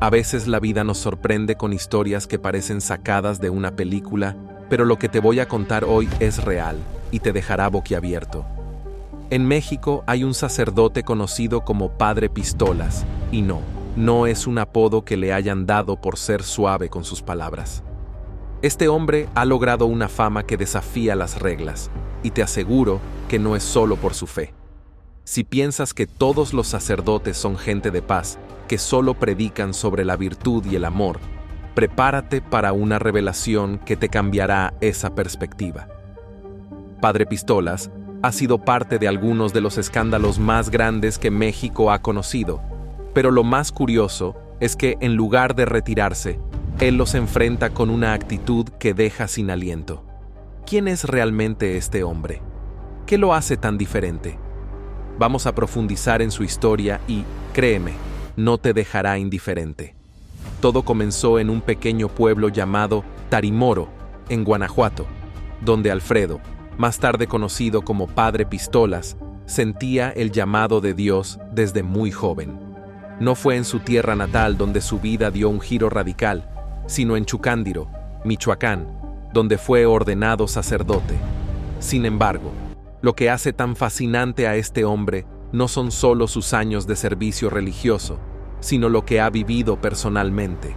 A veces la vida nos sorprende con historias que parecen sacadas de una película, pero lo que te voy a contar hoy es real y te dejará boquiabierto. En México hay un sacerdote conocido como Padre Pistolas, y no es un apodo que le hayan dado por ser suave con sus palabras. Este hombre ha logrado una fama que desafía las reglas, y te aseguro que no es solo por su fe. Si piensas que todos los sacerdotes son gente de paz, que solo predican sobre la virtud y el amor, prepárate para una revelación que te cambiará esa perspectiva. Padre Pistolas ha sido parte de algunos de los escándalos más grandes que México ha conocido, pero lo más curioso es que en lugar de retirarse, él los enfrenta con una actitud que deja sin aliento. ¿Quién es realmente este hombre? ¿Qué lo hace tan diferente? Vamos a profundizar en su historia y, créeme, no te dejará indiferente. Todo comenzó en un pequeño pueblo llamado Tarimoro, en Guanajuato, donde Alfredo, más tarde conocido como Padre Pistolas, sentía el llamado de Dios desde muy joven. No fue en su tierra natal donde su vida dio un giro radical, sino en Chucándiro, Michoacán, donde fue ordenado sacerdote. Sin embargo, lo que hace tan fascinante a este hombre no son solo sus años de servicio religioso, sino lo que ha vivido personalmente.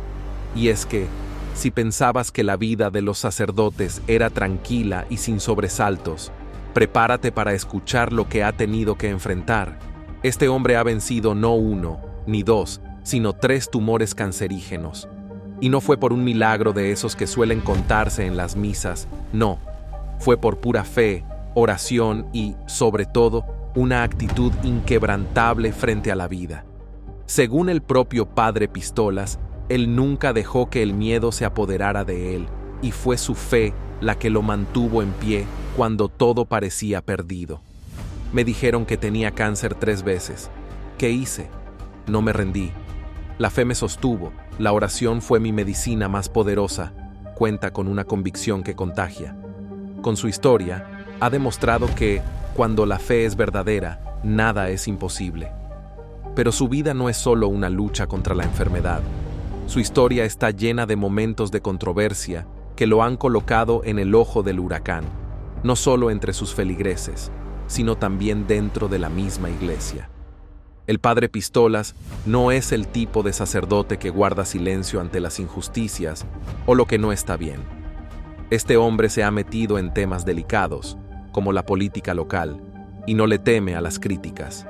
Y es que, si pensabas que la vida de los sacerdotes era tranquila y sin sobresaltos, prepárate para escuchar lo que ha tenido que enfrentar. Este hombre ha vencido no 1, ni 2, sino 3 tumores cancerígenos. Y no fue por un milagro de esos que suelen contarse en las misas, no. Fue por pura fe, oración y, sobre todo, una actitud inquebrantable frente a la vida. Según el propio Padre Pistolas, él nunca dejó que el miedo se apoderara de él, y fue su fe la que lo mantuvo en pie cuando todo parecía perdido. Me dijeron que tenía cáncer 3 veces. ¿Qué hice? No me rendí. La fe me sostuvo, la oración fue mi medicina más poderosa, cuenta con una convicción que contagia. Con su historia, ha demostrado que, cuando la fe es verdadera, nada es imposible. Pero su vida no es solo una lucha contra la enfermedad. Su historia está llena de momentos de controversia que lo han colocado en el ojo del huracán, no solo entre sus feligreses, sino también dentro de la misma iglesia. El Padre Pistolas no es el tipo de sacerdote que guarda silencio ante las injusticias o lo que no está bien. Este hombre se ha metido en temas delicados, como la política local, y no le teme a las críticas.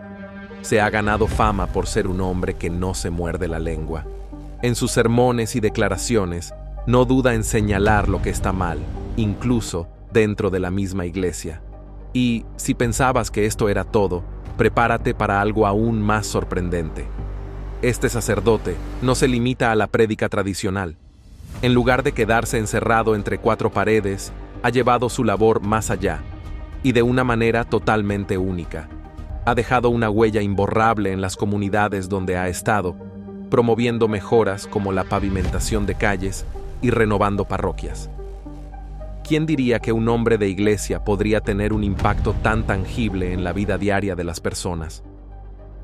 Se ha ganado fama por ser un hombre que no se muerde la lengua. En sus sermones y declaraciones, no duda en señalar lo que está mal, incluso dentro de la misma iglesia. Y, si pensabas que esto era todo, prepárate para algo aún más sorprendente. Este sacerdote no se limita a la prédica tradicional. En lugar de quedarse encerrado entre 4 paredes, ha llevado su labor más allá, y de una manera totalmente única. Ha dejado una huella imborrable en las comunidades donde ha estado, promoviendo mejoras como la pavimentación de calles y renovando parroquias. ¿Quién diría que un hombre de iglesia podría tener un impacto tan tangible en la vida diaria de las personas?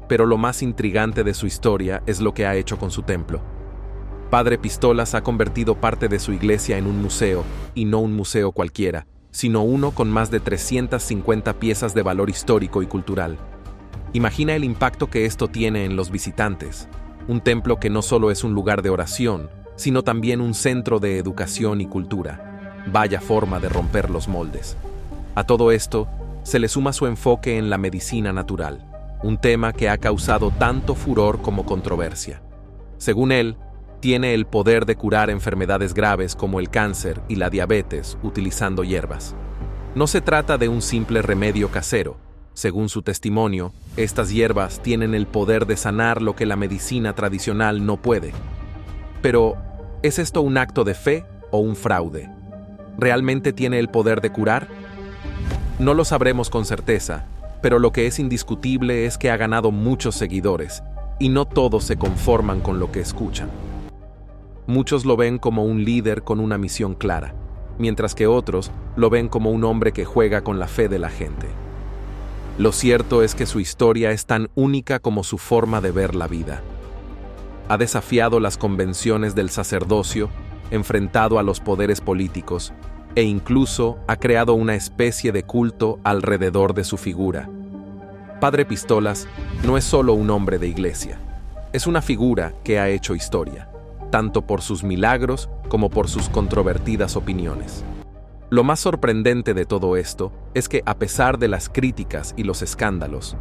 Pero lo más intrigante de su historia es lo que ha hecho con su templo. Padre Pistolas ha convertido parte de su iglesia en un museo, y no un museo cualquiera, sino uno con más de 350 piezas de valor histórico y cultural. Imagina el impacto que esto tiene en los visitantes. Un templo que no solo es un lugar de oración, sino también un centro de educación y cultura. Vaya forma de romper los moldes. A todo esto, se le suma su enfoque en la medicina natural, un tema que ha causado tanto furor como controversia. Según él, tiene el poder de curar enfermedades graves como el cáncer y la diabetes utilizando hierbas. No se trata de un simple remedio casero. Según su testimonio, estas hierbas tienen el poder de sanar lo que la medicina tradicional no puede. Pero, ¿es esto un acto de fe o un fraude? ¿Realmente tiene el poder de curar? No lo sabremos con certeza, pero lo que es indiscutible es que ha ganado muchos seguidores, y no todos se conforman con lo que escuchan. Muchos lo ven como un líder con una misión clara, mientras que otros lo ven como un hombre que juega con la fe de la gente. Lo cierto es que su historia es tan única como su forma de ver la vida. Ha desafiado las convenciones del sacerdocio, enfrentado a los poderes políticos, e incluso ha creado una especie de culto alrededor de su figura. Padre Pistolas no es solo un hombre de iglesia, es una figura que ha hecho historia, tanto por sus milagros como por sus controvertidas opiniones. Lo más sorprendente de todo esto es que, a pesar de las críticas y los escándalos,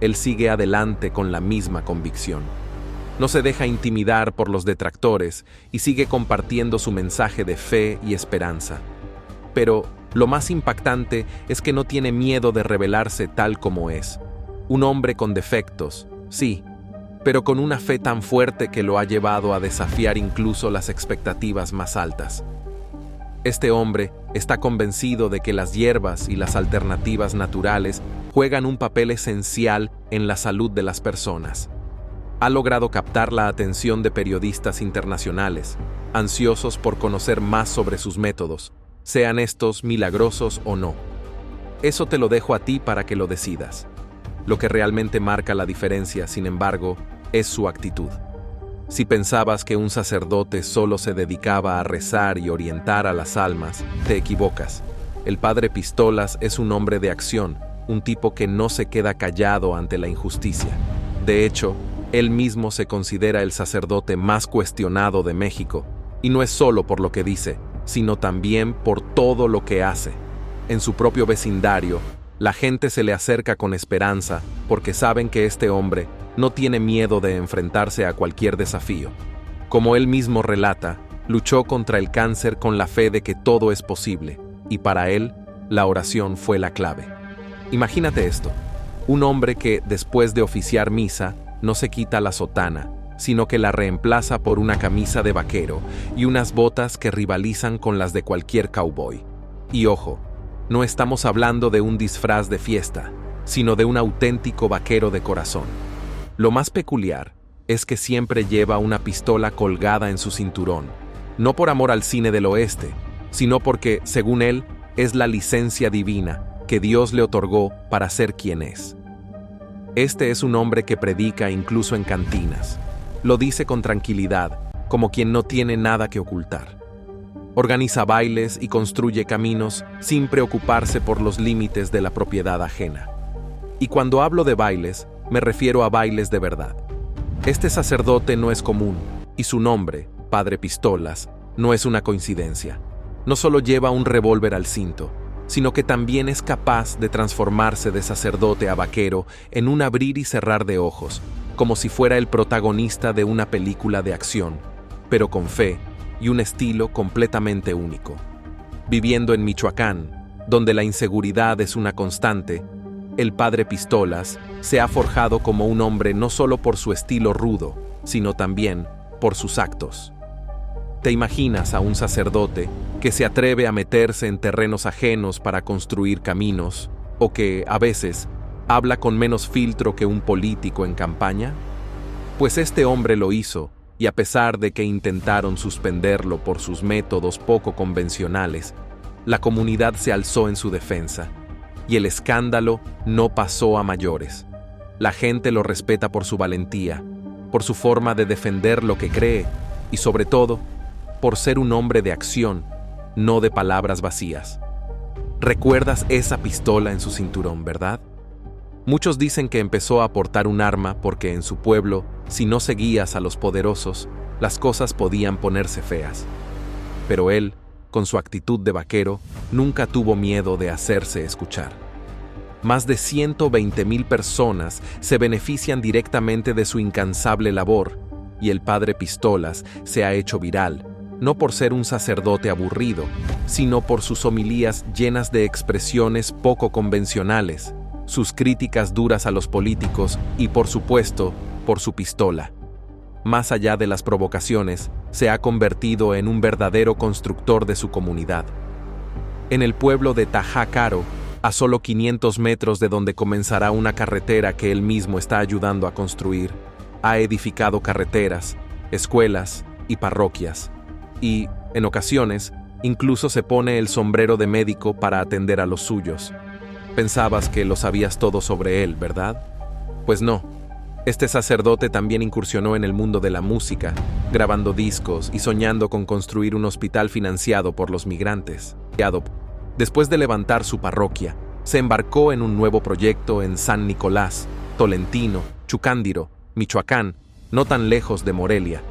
él sigue adelante con la misma convicción. No se deja intimidar por los detractores y sigue compartiendo su mensaje de fe y esperanza. Pero lo más impactante es que no tiene miedo de revelarse tal como es. Un hombre con defectos, sí, pero con una fe tan fuerte que lo ha llevado a desafiar incluso las expectativas más altas. Este hombre está convencido de que las hierbas y las alternativas naturales juegan un papel esencial en la salud de las personas. Ha logrado captar la atención de periodistas internacionales, ansiosos por conocer más sobre sus métodos, sean estos milagrosos o no. Eso te lo dejo a ti para que lo decidas. Lo que realmente marca la diferencia, sin embargo, es su actitud. Si pensabas que un sacerdote solo se dedicaba a rezar y orientar a las almas, te equivocas. El Padre Pistolas es un hombre de acción, un tipo que no se queda callado ante la injusticia. De hecho, él mismo se considera el sacerdote más cuestionado de México, y no es solo por lo que dice, sino también por todo lo que hace. En su propio vecindario, la gente se le acerca con esperanza porque saben que este hombre no tiene miedo de enfrentarse a cualquier desafío. Como él mismo relata, luchó contra el cáncer con la fe de que todo es posible, y para él, la oración fue la clave. Imagínate esto, un hombre que, después de oficiar misa, no se quita la sotana, sino que la reemplaza por una camisa de vaquero y unas botas que rivalizan con las de cualquier cowboy. Y ojo, no estamos hablando de un disfraz de fiesta, sino de un auténtico vaquero de corazón. Lo más peculiar es que siempre lleva una pistola colgada en su cinturón, no por amor al cine del oeste, sino porque, según él, es la licencia divina que Dios le otorgó para ser quien es. Este es un hombre que predica incluso en cantinas. Lo dice con tranquilidad, como quien no tiene nada que ocultar. Organiza bailes y construye caminos sin preocuparse por los límites de la propiedad ajena. Y cuando hablo de bailes, me refiero a bailes de verdad. Este sacerdote no es común, y su nombre, Padre Pistolas, no es una coincidencia. No solo lleva un revólver al cinto, sino que también es capaz de transformarse de sacerdote a vaquero en un abrir y cerrar de ojos, como si fuera el protagonista de una película de acción, pero con fe y un estilo completamente único. Viviendo en Michoacán, donde la inseguridad es una constante, el Padre Pistolas se ha forjado como un hombre no solo por su estilo rudo, sino también por sus actos. ¿Te imaginas a un sacerdote que se atreve a meterse en terrenos ajenos para construir caminos, o que, a veces, habla con menos filtro que un político en campaña? Pues este hombre lo hizo, y a pesar de que intentaron suspenderlo por sus métodos poco convencionales, la comunidad se alzó en su defensa, y el escándalo no pasó a mayores. La gente lo respeta por su valentía, por su forma de defender lo que cree, y sobre todo, por ser un hombre de acción, no de palabras vacías. ¿Recuerdas esa pistola en su cinturón, verdad? Muchos dicen que empezó a portar un arma porque en su pueblo, si no seguías a los poderosos, las cosas podían ponerse feas. Pero él, con su actitud de vaquero, nunca tuvo miedo de hacerse escuchar. Más de 120,000 personas se benefician directamente de su incansable labor, y el Padre Pistolas se ha hecho viral, no por ser un sacerdote aburrido, sino por sus homilías llenas de expresiones poco convencionales, sus críticas duras a los políticos y, por supuesto, por su pistola. Más allá de las provocaciones, se ha convertido en un verdadero constructor de su comunidad. En el pueblo de Tajácaro, a solo 500 metros de donde comenzará una carretera que él mismo está ayudando a construir, ha edificado carreteras, escuelas y parroquias. Y, en ocasiones, incluso se pone el sombrero de médico para atender a los suyos. Pensabas que lo sabías todo sobre él, ¿verdad? Pues no. Este sacerdote también incursionó en el mundo de la música, grabando discos y soñando con construir un hospital financiado por los migrantes. Después de levantar su parroquia, se embarcó en un nuevo proyecto en San Nicolás, Tolentino, Chucándiro, Michoacán, no tan lejos de Morelia.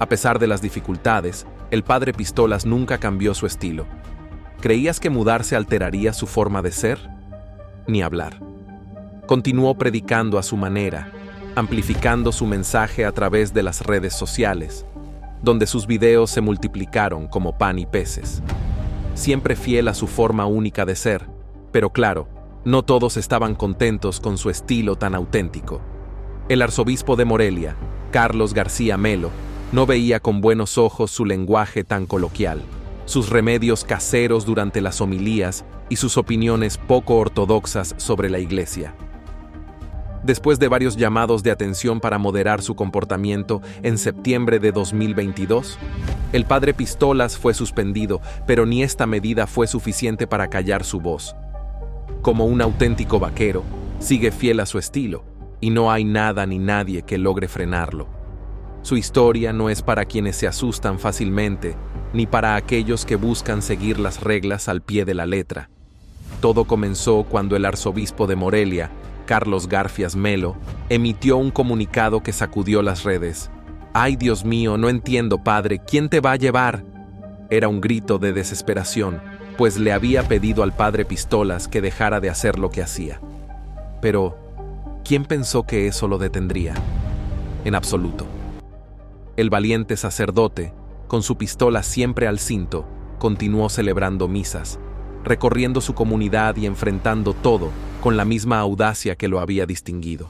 A pesar de las dificultades, el padre Pistolas nunca cambió su estilo. ¿Creías que mudarse alteraría su forma de ser? Ni hablar. Continuó predicando a su manera, amplificando su mensaje a través de las redes sociales, donde sus videos se multiplicaron como pan y peces. Siempre fiel a su forma única de ser, pero claro, no todos estaban contentos con su estilo tan auténtico. El arzobispo de Morelia, Carlos García Melo, no veía con buenos ojos su lenguaje tan coloquial, sus remedios caseros durante las homilías y sus opiniones poco ortodoxas sobre la Iglesia. Después de varios llamados de atención para moderar su comportamiento, en septiembre de 2022, el padre Pistolas fue suspendido, pero ni esta medida fue suficiente para callar su voz. Como un auténtico vaquero, sigue fiel a su estilo, y no hay nada ni nadie que logre frenarlo. Su historia no es para quienes se asustan fácilmente, ni para aquellos que buscan seguir las reglas al pie de la letra. Todo comenzó cuando el arzobispo de Morelia, Carlos García Melo, emitió un comunicado que sacudió las redes. «¡Ay, Dios mío, no entiendo, padre! ¿Quién te va a llevar?». Era un grito de desesperación, pues le había pedido al padre Pistolas que dejara de hacer lo que hacía. Pero, ¿quién pensó que eso lo detendría? En absoluto. El valiente sacerdote, con su pistola siempre al cinto, continuó celebrando misas, recorriendo su comunidad y enfrentando todo con la misma audacia que lo había distinguido.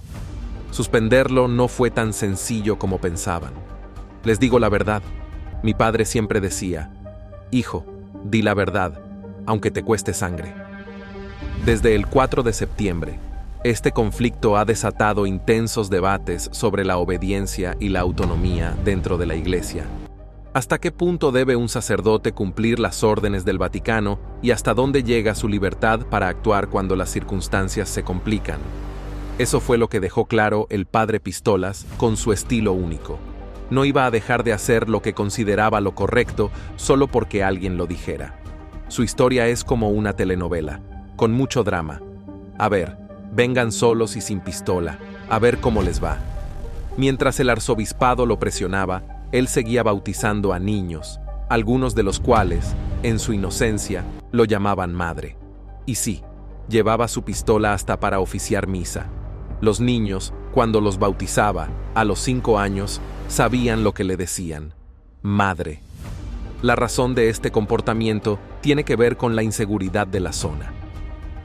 Suspenderlo no fue tan sencillo como pensaban. Les digo la verdad, mi padre siempre decía: «Hijo, di la verdad, aunque te cueste sangre». Desde el 4 de septiembre, este conflicto ha desatado intensos debates sobre la obediencia y la autonomía dentro de la Iglesia. ¿Hasta qué punto debe un sacerdote cumplir las órdenes del Vaticano y hasta dónde llega su libertad para actuar cuando las circunstancias se complican? Eso fue lo que dejó claro el padre Pistolas con su estilo único. No iba a dejar de hacer lo que consideraba lo correcto solo porque alguien lo dijera. Su historia es como una telenovela, con mucho drama. A ver, vengan solos y sin pistola, a ver cómo les va. Mientras el arzobispado lo presionaba, él seguía bautizando a niños, algunos de los cuales, en su inocencia, lo llamaban madre. Y sí, llevaba su pistola hasta para oficiar misa. Los niños, cuando los bautizaba, a los 5 años, sabían lo que le decían: madre. La razón de este comportamiento tiene que ver con la inseguridad de la zona.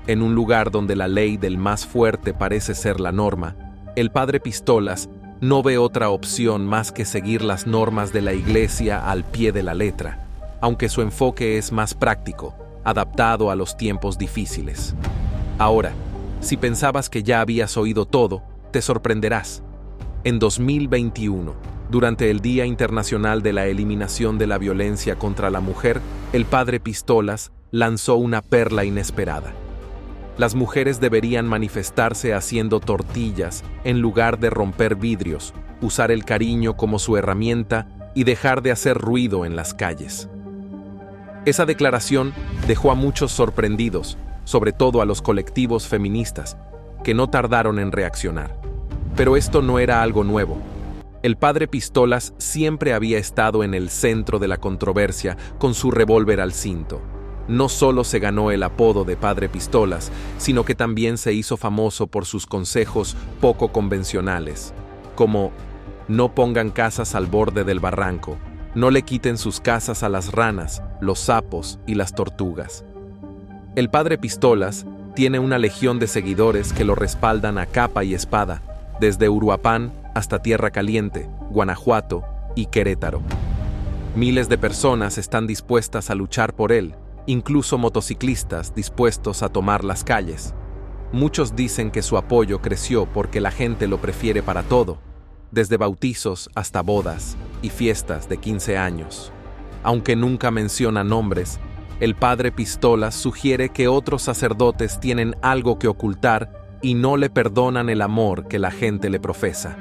En un lugar donde la ley del más fuerte parece ser la norma, el padre Pistolas no ve otra opción más que seguir las normas de la Iglesia al pie de la letra, aunque su enfoque es más práctico, adaptado a los tiempos difíciles. Ahora, si pensabas que ya habías oído todo, te sorprenderás. En 2021, durante el Día Internacional de la Eliminación de la Violencia contra la Mujer, el padre Pistolas lanzó una perla inesperada. Las mujeres deberían manifestarse haciendo tortillas en lugar de romper vidrios, usar el cariño como su herramienta y dejar de hacer ruido en las calles. Esa declaración dejó a muchos sorprendidos, sobre todo a los colectivos feministas, que no tardaron en reaccionar. Pero esto no era algo nuevo. El padre Pistolas siempre había estado en el centro de la controversia con su revólver al cinto. No solo se ganó el apodo de padre Pistolas, sino que también se hizo famoso por sus consejos poco convencionales, como: no pongan casas al borde del barranco, no le quiten sus casas a las ranas, los sapos y las tortugas. El padre Pistolas tiene una legión de seguidores que lo respaldan a capa y espada, desde Uruapan hasta Tierra Caliente, Guanajuato y Querétaro. Miles de personas están dispuestas a luchar por él, incluso motociclistas dispuestos a tomar las calles. Muchos dicen que su apoyo creció porque la gente lo prefiere para todo, desde bautizos hasta bodas y fiestas de 15 años. Aunque nunca menciona nombres, el padre Pistolas sugiere que otros sacerdotes tienen algo que ocultar y no le perdonan el amor que la gente le profesa.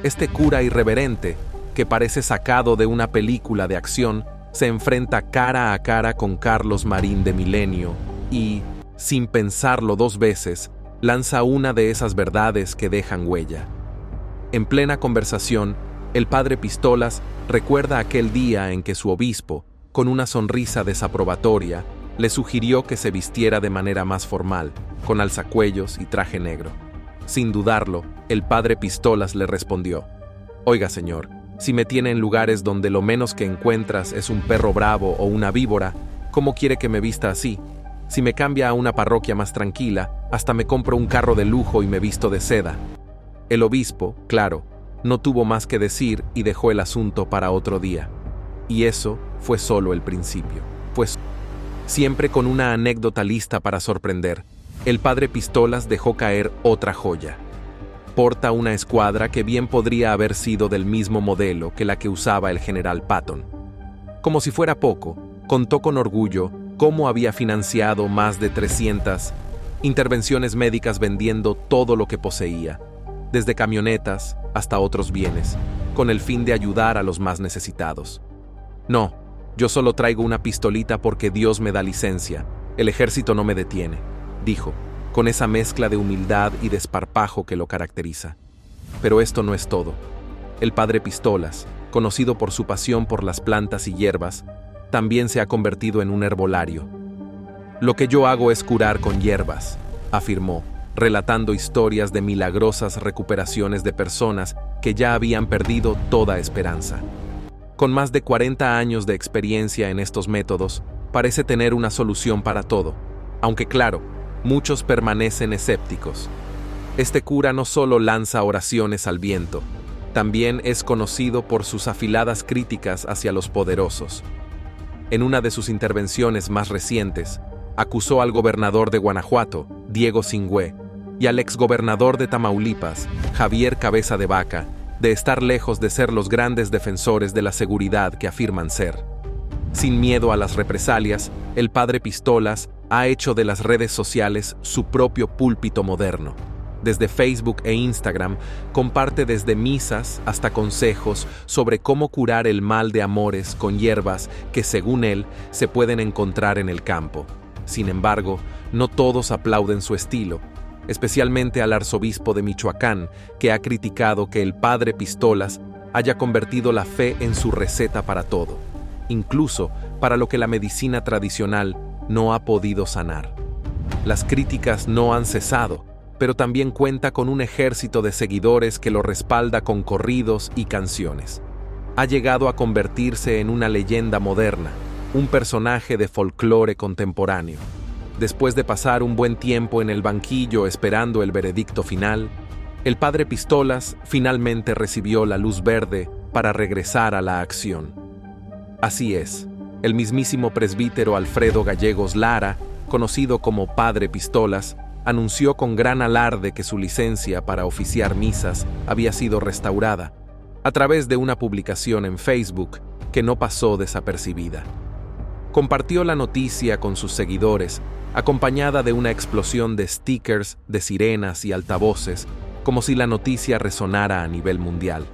Este cura irreverente, que parece sacado de una película de acción, se enfrenta cara a cara con Carlos Marín de Milenio y, sin pensarlo dos veces, lanza una de esas verdades que dejan huella. En plena conversación, el padre Pistolas recuerda aquel día en que su obispo, con una sonrisa desaprobatoria, le sugirió que se vistiera de manera más formal, con alzacuellos y traje negro. Sin dudarlo, el padre Pistolas le respondió: «Oiga, señor, si me tiene en lugares donde lo menos que encuentras es un perro bravo o una víbora, ¿cómo quiere que me vista así? Si me cambia a una parroquia más tranquila, hasta me compro un carro de lujo y me visto de seda». El obispo, claro, no tuvo más que decir y dejó el asunto para otro día. Y eso fue solo el principio. Pues, siempre con una anécdota lista para sorprender, el padre Pistolas dejó caer otra joya. Porta una escuadra que bien podría haber sido del mismo modelo que la que usaba el general Patton. Como si fuera poco, contó con orgullo cómo había financiado más de 300 intervenciones médicas vendiendo todo lo que poseía, desde camionetas hasta otros bienes, con el fin de ayudar a los más necesitados. «No, yo solo traigo una pistolita porque Dios me da licencia, el ejército no me detiene», dijo, con esa mezcla de humildad y desparpajo que lo caracteriza. Pero esto no es todo. El padre Pistolas, conocido por su pasión por las plantas y hierbas, también se ha convertido en un herbolario. «Lo que yo hago es curar con hierbas», afirmó, relatando historias de milagrosas recuperaciones de personas que ya habían perdido toda esperanza. Con más de 40 años de experiencia en estos métodos, parece tener una solución para todo, aunque claro, muchos permanecen escépticos. Este cura no solo lanza oraciones al viento, también es conocido por sus afiladas críticas hacia los poderosos. En una de sus intervenciones más recientes, acusó al gobernador de Guanajuato, Diego Singüé, y al exgobernador de Tamaulipas, Javier Cabeza de Vaca, de estar lejos de ser los grandes defensores de la seguridad que afirman ser. Sin miedo a las represalias, el padre Pistolas ha hecho de las redes sociales su propio púlpito moderno. Desde Facebook e Instagram, comparte desde misas hasta consejos sobre cómo curar el mal de amores con hierbas que, según él, se pueden encontrar en el campo. Sin embargo, no todos aplauden su estilo, especialmente al arzobispo de Michoacán, que ha criticado que el padre Pistolas haya convertido la fe en su receta para todo, incluso para lo que la medicina tradicional no ha podido sanar. Las críticas no han cesado, pero también cuenta con un ejército de seguidores que lo respalda con corridos y canciones. Ha llegado a convertirse en una leyenda moderna, un personaje de folclore contemporáneo. Después de pasar un buen tiempo en el banquillo esperando el veredicto final, el padre Pistolas finalmente recibió la luz verde para regresar a la acción. Así es, el mismísimo presbítero Alfredo Gallegos Lara, conocido como Padre Pistolas, anunció con gran alarde que su licencia para oficiar misas había sido restaurada, a través de una publicación en Facebook que no pasó desapercibida. Compartió la noticia con sus seguidores, acompañada de una explosión de stickers, de sirenas y altavoces, como si la noticia resonara a nivel mundial.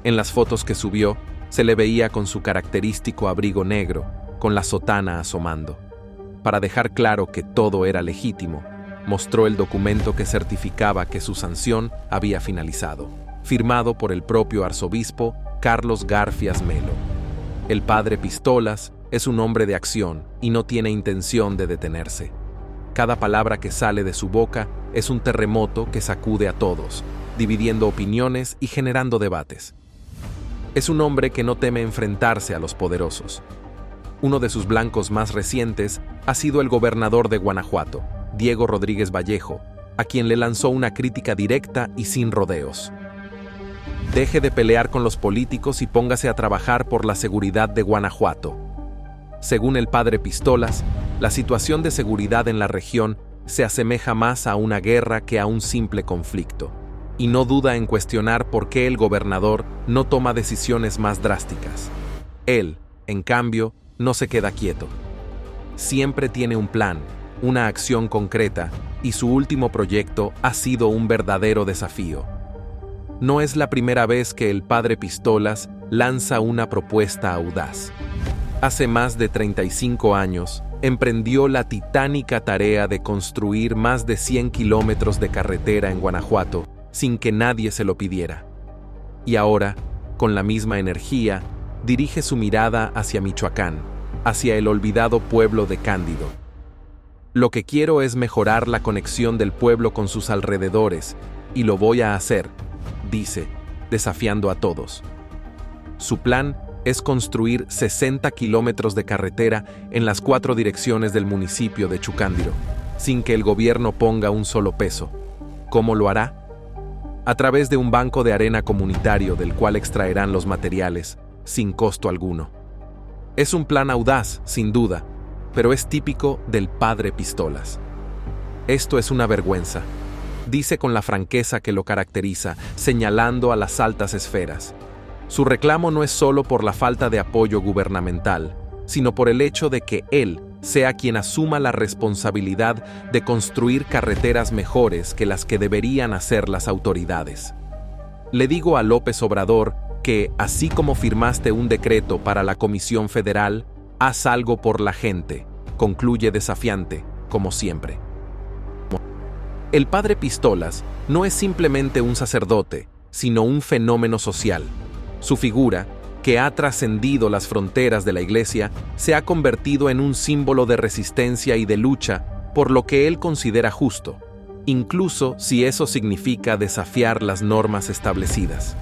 En las fotos que subió, se le veía con su característico abrigo negro, con la sotana asomando. Para dejar claro que todo era legítimo, mostró el documento que certificaba que su sanción había finalizado, firmado por el propio arzobispo Carlos Garfias Melo. El padre Pistolas es un hombre de acción y no tiene intención de detenerse. Cada palabra que sale de su boca es un terremoto que sacude a todos, dividiendo opiniones y generando debates. Es un hombre que no teme enfrentarse a los poderosos. Uno de sus blancos más recientes ha sido el gobernador de Guanajuato, Diego Rodríguez Vallejo, a quien le lanzó una crítica directa y sin rodeos. Deje de pelear con los políticos y póngase a trabajar por la seguridad de Guanajuato. Según el padre Pistolas, la situación de seguridad en la región se asemeja más a una guerra que a un simple conflicto, y no duda en cuestionar por qué el gobernador no toma decisiones más drásticas. Él, en cambio, no se queda quieto. Siempre tiene un plan, una acción concreta, y su último proyecto ha sido un verdadero desafío. No es la primera vez que el padre Pistolas lanza una propuesta audaz. Hace más de 35 años, emprendió la titánica tarea de construir más de 100 kilómetros de carretera en Guanajuato sin que nadie se lo pidiera. Y ahora, con la misma energía, dirige su mirada hacia Michoacán, hacia el olvidado pueblo de Cándido. Lo que quiero es mejorar la conexión del pueblo con sus alrededores, y lo voy a hacer, dice, desafiando a todos. Su plan es construir 60 kilómetros de carretera en las 4 direcciones del municipio de Chucándiro, sin que el gobierno ponga un solo peso. ¿Cómo lo hará? A través de un banco de arena comunitario del cual extraerán los materiales, sin costo alguno. Es un plan audaz, sin duda, pero es típico del padre Pistolas. Esto es una vergüenza, dice con la franqueza que lo caracteriza, señalando a las altas esferas. Su reclamo no es solo por la falta de apoyo gubernamental, sino por el hecho de que él sea quien asuma la responsabilidad de construir carreteras mejores que las que deberían hacer las autoridades. Le digo a López Obrador que, así como firmaste un decreto para la Comisión Federal, haz algo por la gente, concluye desafiante, como siempre. El padre Pistolas no es simplemente un sacerdote, sino un fenómeno social. Su figura, que ha trascendido las fronteras de la Iglesia, se ha convertido en un símbolo de resistencia y de lucha por lo que él considera justo, incluso si eso significa desafiar las normas establecidas.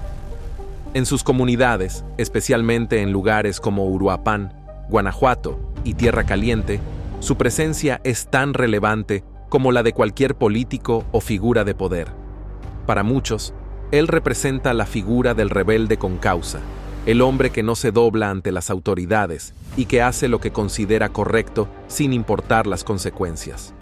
En sus comunidades, especialmente en lugares como Uruapan, Guanajuato y Tierra Caliente, su presencia es tan relevante como la de cualquier político o figura de poder. Para muchos, él representa la figura del rebelde con causa, el hombre que no se dobla ante las autoridades y que hace lo que considera correcto sin importar las consecuencias.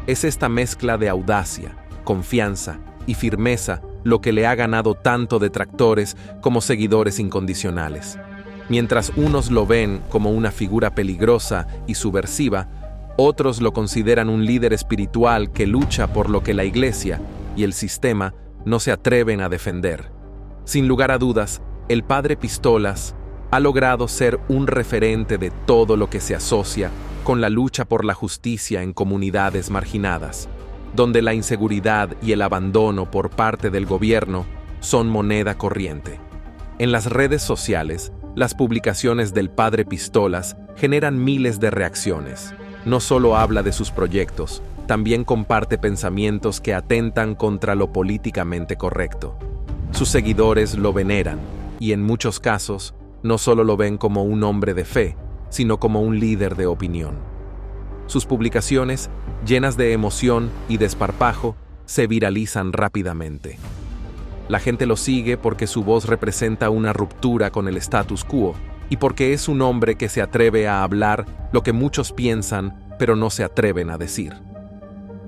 Es esta mezcla de audacia, confianza y firmeza lo que le ha ganado tanto detractores como seguidores incondicionales. Mientras unos lo ven como una figura peligrosa y subversiva, otros lo consideran un líder espiritual que lucha por lo que la Iglesia y el sistema no se atreven a defender. Sin lugar a dudas, el padre Pistolas ha logrado ser un referente de todo lo que se asocia con la lucha por la justicia en comunidades marginadas, donde la inseguridad y el abandono por parte del gobierno son moneda corriente. En las redes sociales, las publicaciones del padre Pistolas generan miles de reacciones. No solo habla de sus proyectos, también comparte pensamientos que atentan contra lo políticamente correcto. Sus seguidores lo veneran, y en muchos casos, no solo lo ven como un hombre de fe, sino como un líder de opinión. Sus publicaciones, llenas de emoción y desparpajo, se viralizan rápidamente. La gente lo sigue porque su voz representa una ruptura con el status quo, y porque es un hombre que se atreve a hablar lo que muchos piensan, pero no se atreven a decir.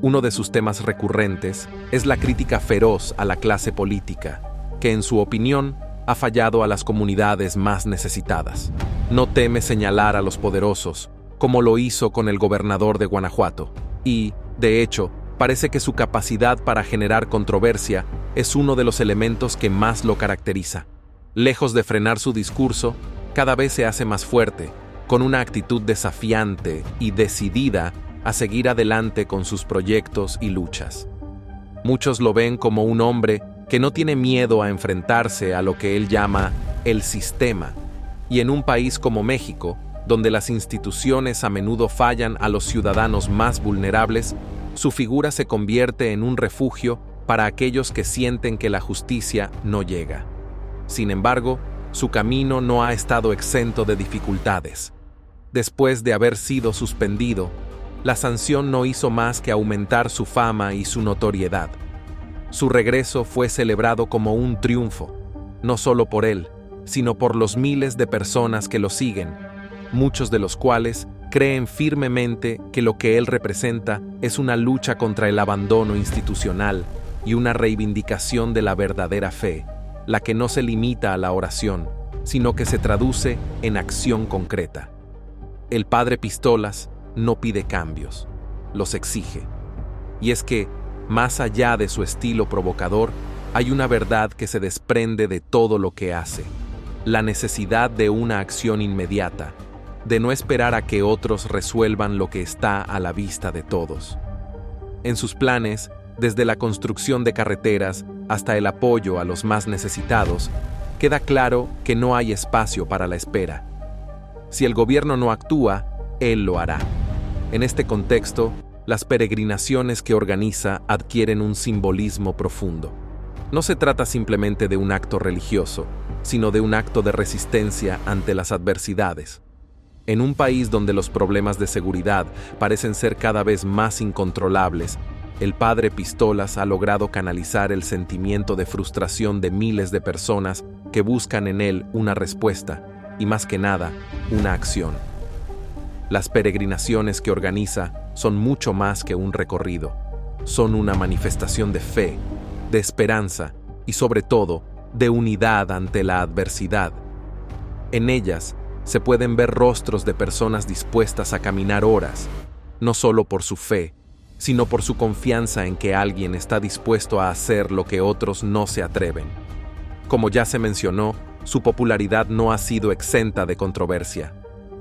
Uno de sus temas recurrentes es la crítica feroz a la clase política, que en su opinión ha fallado a las comunidades más necesitadas. No teme señalar a los poderosos, como lo hizo con el gobernador de Guanajuato, y, de hecho, parece que su capacidad para generar controversia es uno de los elementos que más lo caracteriza. Lejos de frenar su discurso, cada vez se hace más fuerte, con una actitud desafiante y decidida a seguir adelante con sus proyectos y luchas. Muchos lo ven como un hombre que no tiene miedo a enfrentarse a lo que él llama el sistema, y en un país como México, donde las instituciones a menudo fallan a los ciudadanos más vulnerables, su figura se convierte en un refugio para aquellos que sienten que la justicia no llega. Sin embargo, su camino no ha estado exento de dificultades. Después de haber sido suspendido, la sanción no hizo más que aumentar su fama y su notoriedad. Su regreso fue celebrado como un triunfo, no solo por él, sino por los miles de personas que lo siguen, muchos de los cuales creen firmemente que lo que él representa es una lucha contra el abandono institucional y una reivindicación de la verdadera fe, la que no se limita a la oración, sino que se traduce en acción concreta. El padre Pistolas no pide cambios, los exige. Y es que, más allá de su estilo provocador, hay una verdad que se desprende de todo lo que hace: la necesidad de una acción inmediata, de no esperar a que otros resuelvan lo que está a la vista de todos. En sus planes, desde la construcción de carreteras hasta el apoyo a los más necesitados, queda claro que no hay espacio para la espera. Si el gobierno no actúa, él lo hará. En este contexto, las peregrinaciones que organiza adquieren un simbolismo profundo. No se trata simplemente de un acto religioso, sino de un acto de resistencia ante las adversidades. En un país donde los problemas de seguridad parecen ser cada vez más incontrolables, el padre Pistolas ha logrado canalizar el sentimiento de frustración de miles de personas que buscan en él una respuesta y, más que nada, una acción. Las peregrinaciones que organiza son mucho más que un recorrido. Son una manifestación de fe, de esperanza y, sobre todo, de unidad ante la adversidad. En ellas se pueden ver rostros de personas dispuestas a caminar horas, no solo por su fe, sino por su confianza en que alguien está dispuesto a hacer lo que otros no se atreven. Como ya se mencionó, su popularidad no ha sido exenta de controversia.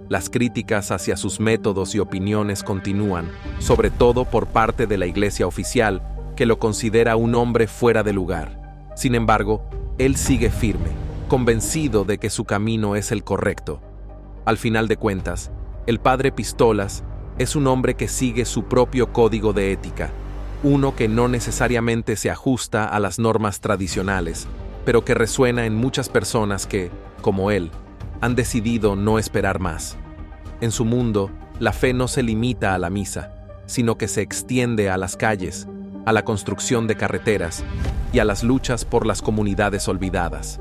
Las críticas hacia sus métodos y opiniones continúan, sobre todo por parte de la Iglesia oficial, que lo considera un hombre fuera de lugar. Sin embargo, él sigue firme, convencido de que su camino es el correcto. Al final de cuentas, el padre Pistolas es un hombre que sigue su propio código de ética, uno que no necesariamente se ajusta a las normas tradicionales, pero que resuena en muchas personas que, como él, han decidido no esperar más. En su mundo, la fe no se limita a la misa, sino que se extiende a las calles, a la construcción de carreteras y a las luchas por las comunidades olvidadas.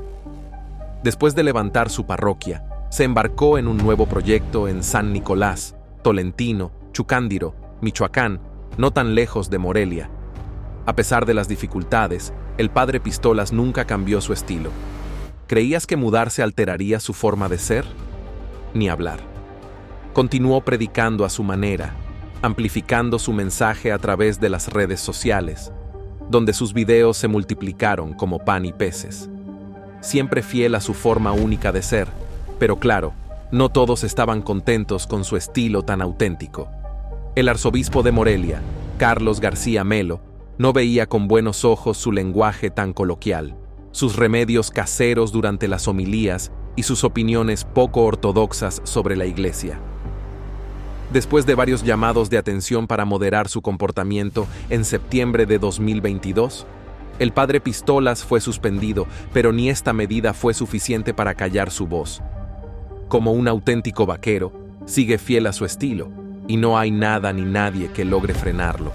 Después de levantar su parroquia, se embarcó en un nuevo proyecto en San Nicolás, Tolentino, Chucándiro, Michoacán, no tan lejos de Morelia. A pesar de las dificultades, el padre Pistolas nunca cambió su estilo. ¿Creías que mudarse alteraría su forma de ser? Ni hablar. Continuó predicando a su manera, amplificando su mensaje a través de las redes sociales, donde sus videos se multiplicaron como pan y peces. Siempre fiel a su forma única de ser, pero claro, no todos estaban contentos con su estilo tan auténtico. El arzobispo de Morelia, Carlos García Melo, no veía con buenos ojos su lenguaje tan coloquial, sus remedios caseros durante las homilías y sus opiniones poco ortodoxas sobre la Iglesia. Después de varios llamados de atención para moderar su comportamiento, en septiembre de 2022, el padre Pistolas fue suspendido, pero ni esta medida fue suficiente para callar su voz. Como un auténtico vaquero, sigue fiel a su estilo, y no hay nada ni nadie que logre frenarlo.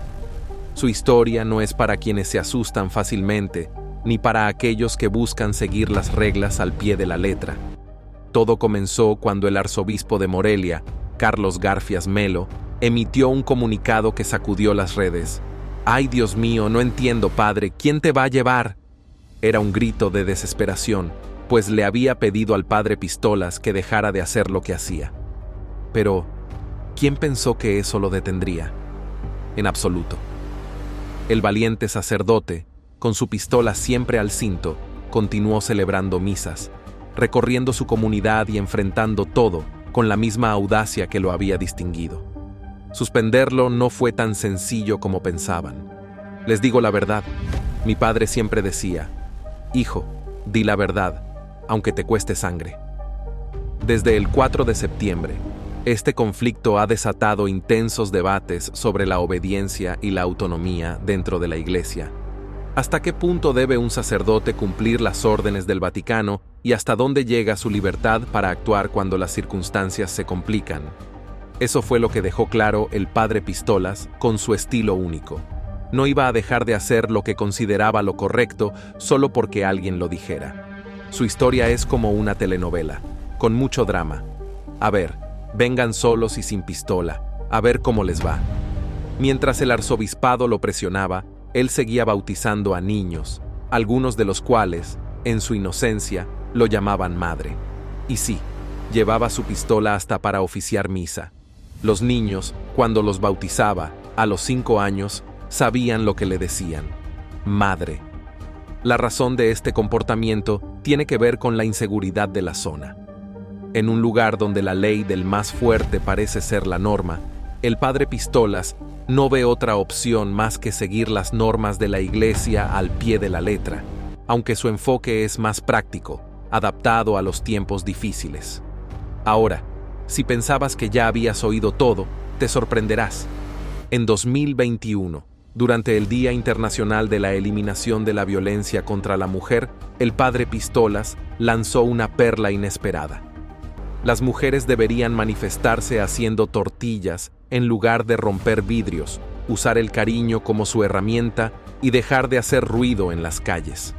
Su historia no es para quienes se asustan fácilmente, ni para aquellos que buscan seguir las reglas al pie de la letra. Todo comenzó cuando el arzobispo de Morelia, Carlos García Melo, emitió un comunicado que sacudió las redes. «¡Ay, Dios mío, no entiendo, padre! ¿Quién te va a llevar?». Era un grito de desesperación, pues le había pedido al padre Pistolas que dejara de hacer lo que hacía. Pero, ¿quién pensó que eso lo detendría? En absoluto. El valiente sacerdote, con su pistola siempre al cinto, continuó celebrando misas, recorriendo su comunidad y enfrentando todo con la misma audacia que lo había distinguido. Suspenderlo no fue tan sencillo como pensaban. Les digo la verdad, mi padre siempre decía: «Hijo, di la verdad, aunque te cueste sangre». Desde el 4 de septiembre, este conflicto ha desatado intensos debates sobre la obediencia y la autonomía dentro de la Iglesia. ¿Hasta qué punto debe un sacerdote cumplir las órdenes del Vaticano y hasta dónde llega su libertad para actuar cuando las circunstancias se complican? Eso fue lo que dejó claro el padre Pistolas con su estilo único. No iba a dejar de hacer lo que consideraba lo correcto solo porque alguien lo dijera. Su historia es como una telenovela, con mucho drama. A ver, vengan solos y sin pistola, a ver cómo les va. Mientras el arzobispado lo presionaba, él seguía bautizando a niños, algunos de los cuales, en su inocencia, lo llamaban madre. Y sí, llevaba su pistola hasta para oficiar misa. Los niños, cuando los bautizaba, a los 5 años, sabían lo que le decían: madre. La razón de este comportamiento tiene que ver con la inseguridad de la zona. En un lugar donde la ley del más fuerte parece ser la norma, el padre Pistolas no ve otra opción más que seguir las normas de la iglesia al pie de la letra, aunque su enfoque es más práctico, adaptado a los tiempos difíciles. Ahora, si pensabas que ya habías oído todo, te sorprenderás. En 2021, durante el Día Internacional de la Eliminación de la Violencia contra la Mujer, el padre Pistolas lanzó una perla inesperada. Las mujeres deberían manifestarse haciendo tortillas en lugar de romper vidrios, usar el cariño como su herramienta y dejar de hacer ruido en las calles.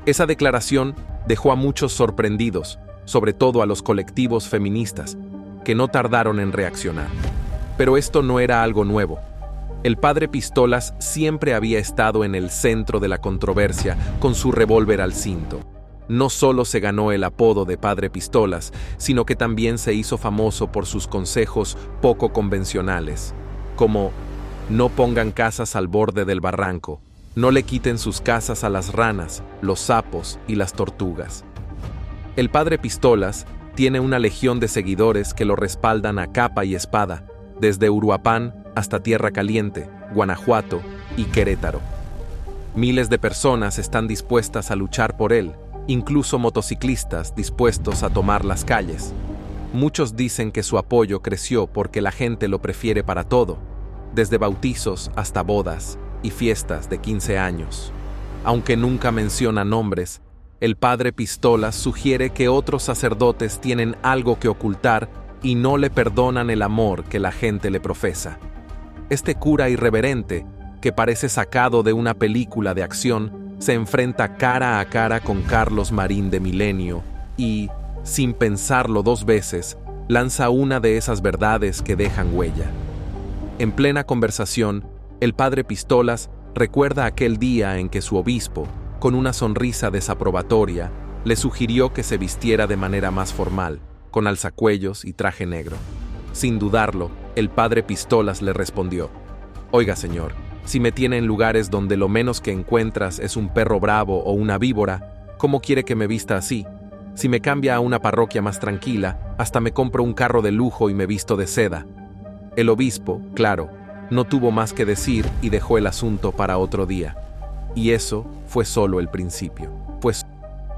Esa declaración dejó a muchos sorprendidos, sobre todo a los colectivos feministas, que no tardaron en reaccionar. Pero esto no era algo nuevo. El padre Pistolas siempre había estado en el centro de la controversia con su revólver al cinto. No solo se ganó el apodo de padre Pistolas, sino que también se hizo famoso por sus consejos poco convencionales, como: no pongan casas al borde del barranco, no le quiten sus casas a las ranas, los sapos y las tortugas. El padre Pistolas tiene una legión de seguidores que lo respaldan a capa y espada, desde Uruapan hasta Tierra Caliente, Guanajuato y Querétaro. Miles de personas están dispuestas a luchar por él, incluso motociclistas dispuestos a tomar las calles. Muchos dicen que su apoyo creció porque la gente lo prefiere para todo, desde bautizos hasta bodas y fiestas de 15 años. Aunque nunca menciona nombres, el padre Pistolas sugiere que otros sacerdotes tienen algo que ocultar y no le perdonan el amor que la gente le profesa. Este cura irreverente, que parece sacado de una película de acción, se enfrenta cara a cara con Carlos Marín de Milenio y, sin pensarlo dos veces, lanza una de esas verdades que dejan huella. En plena conversación, el padre Pistolas recuerda aquel día en que su obispo, con una sonrisa desaprobatoria, le sugirió que se vistiera de manera más formal, con alzacuellos y traje negro. Sin dudarlo, el padre Pistolas le respondió: «Oiga, señor, si me tiene en lugares donde lo menos que encuentras es un perro bravo o una víbora, ¿cómo quiere que me vista así? Si me cambia a una parroquia más tranquila, hasta me compro un carro de lujo y me visto de seda». El obispo, claro, no tuvo más que decir y dejó el asunto para otro día. Y eso fue solo el principio.